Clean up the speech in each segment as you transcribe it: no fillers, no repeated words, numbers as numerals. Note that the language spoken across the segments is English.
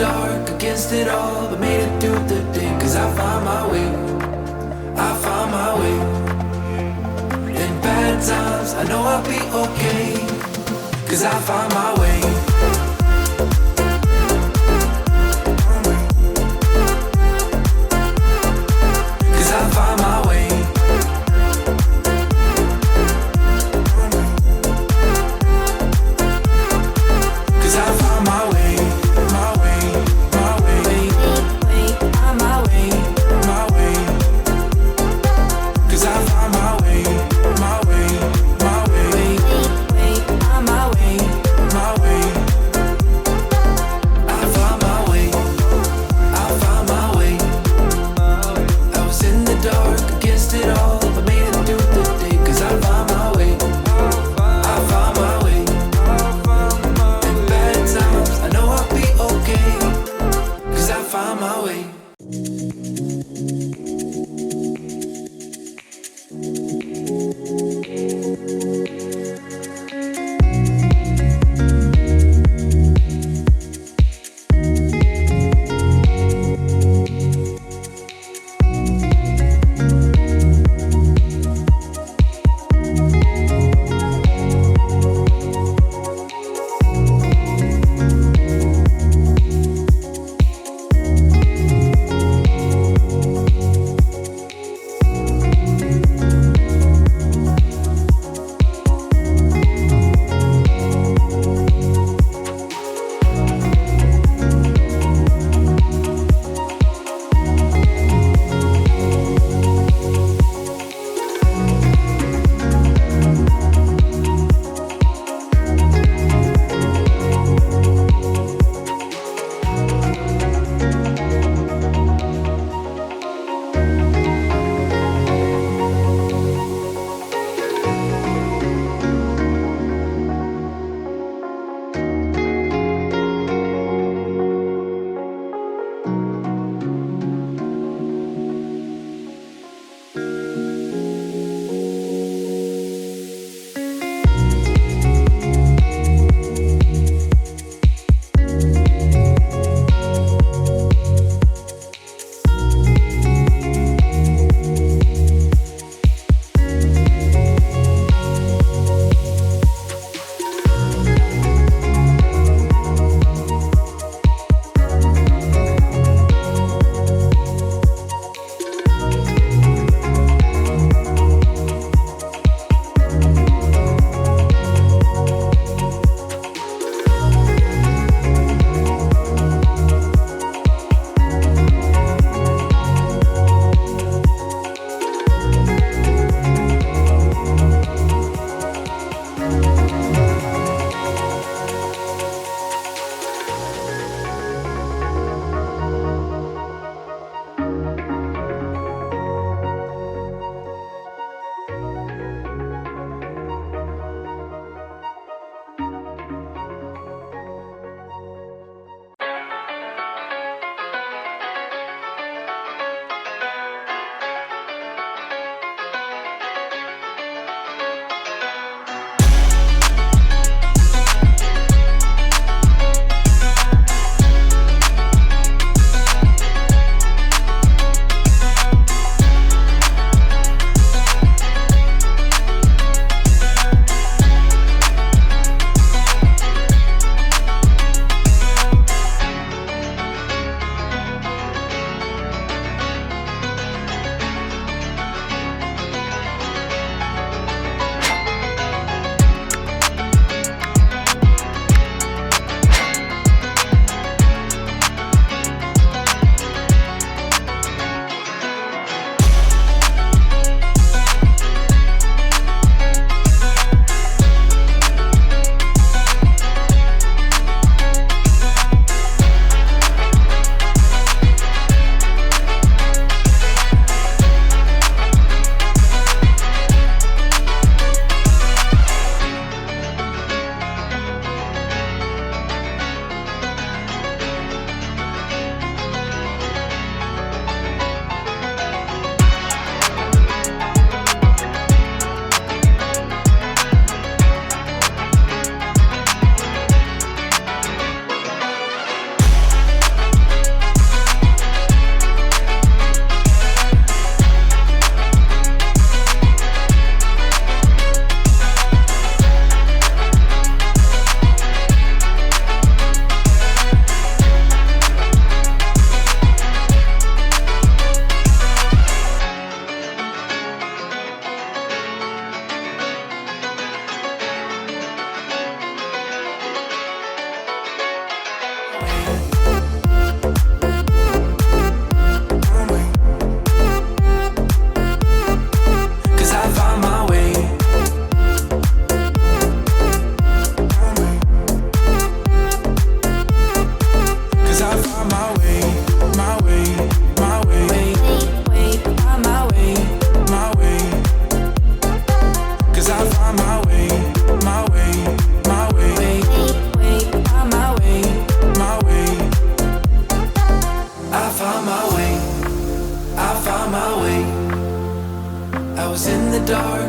dark against it all, but made it through the day. Cause I found my way, I found my way. In bad times, I know I'll be okay. Cause I found my way. Cause I found my way. Cause I found my way, my way, my way, my way, my way. Cause I found my way, my way, my way, my way, my way.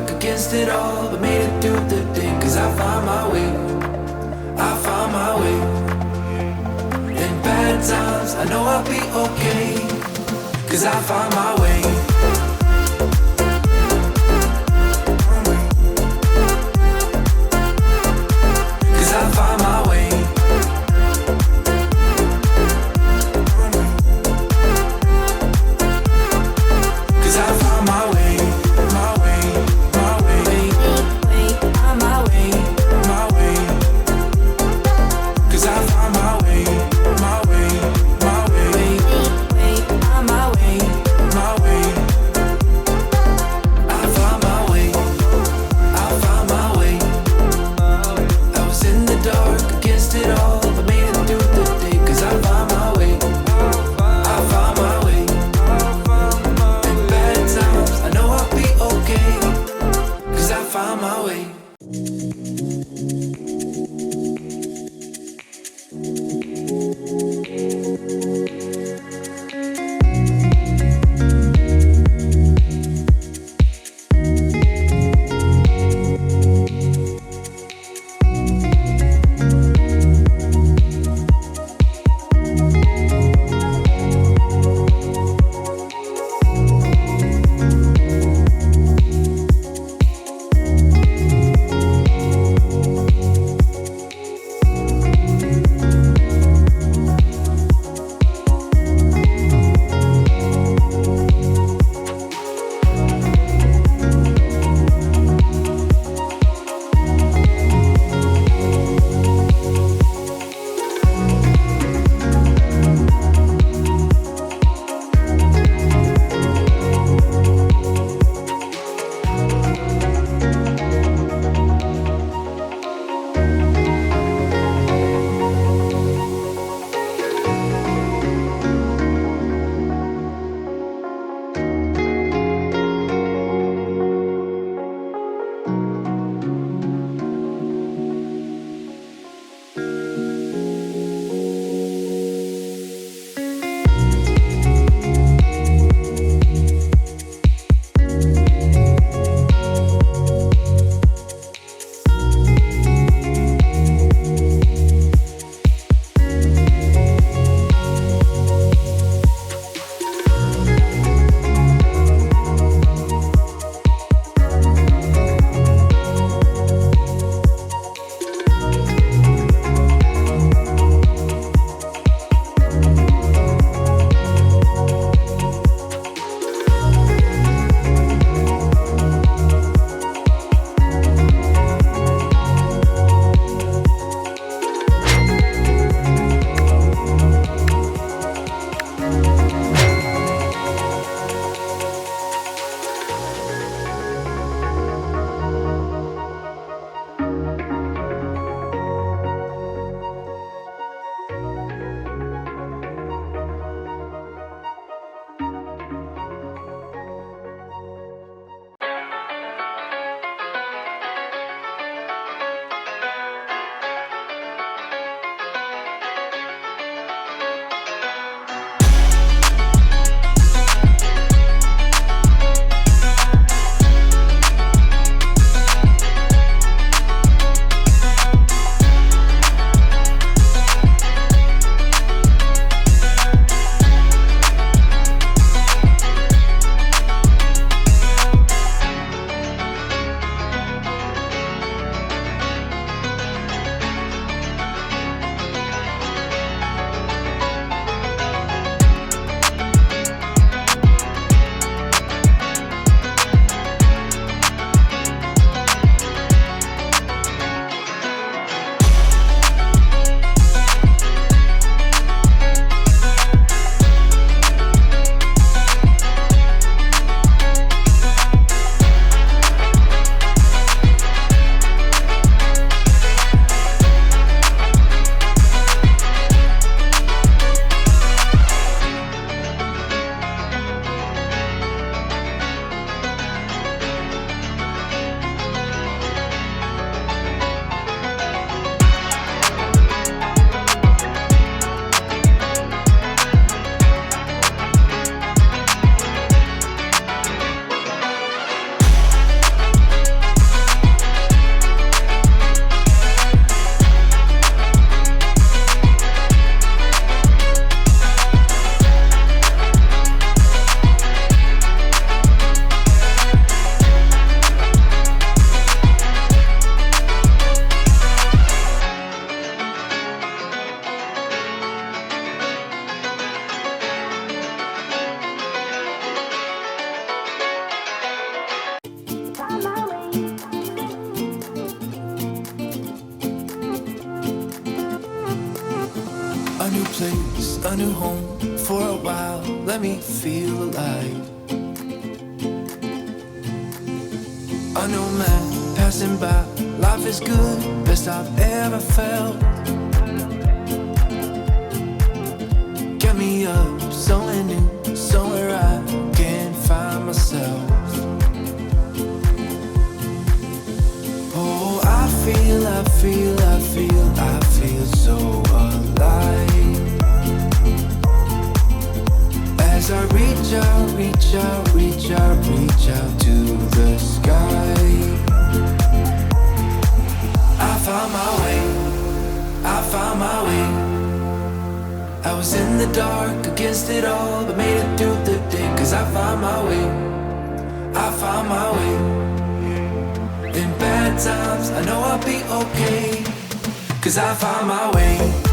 dark against it all, but made it through the day. Cause I found my way, I found my way. In bad times, I know I'll be okay. Cause I found my way. Cause I found my way. Cause I found my way, my way, my way, my way, my way. Cause I found my way, my way, my way, my way, my way. I found my way, I found my way. I was in the dark against it all, but made it through the day. Cause I found my way, I found my way. In bad times, I know I'll be okay. Cause I found my way. a new home for a while. Let me feel alive. A new man passing by. Life is good, best I've ever felt. Get me up, somewhere new, somewhere I can find myself. Oh, I feel so alive. As I reach out to the sky. I found my way. I was in the dark against it all, but made it through the day. Cause I found my way. In bad times, I know I'll be okay. Cause I found my way.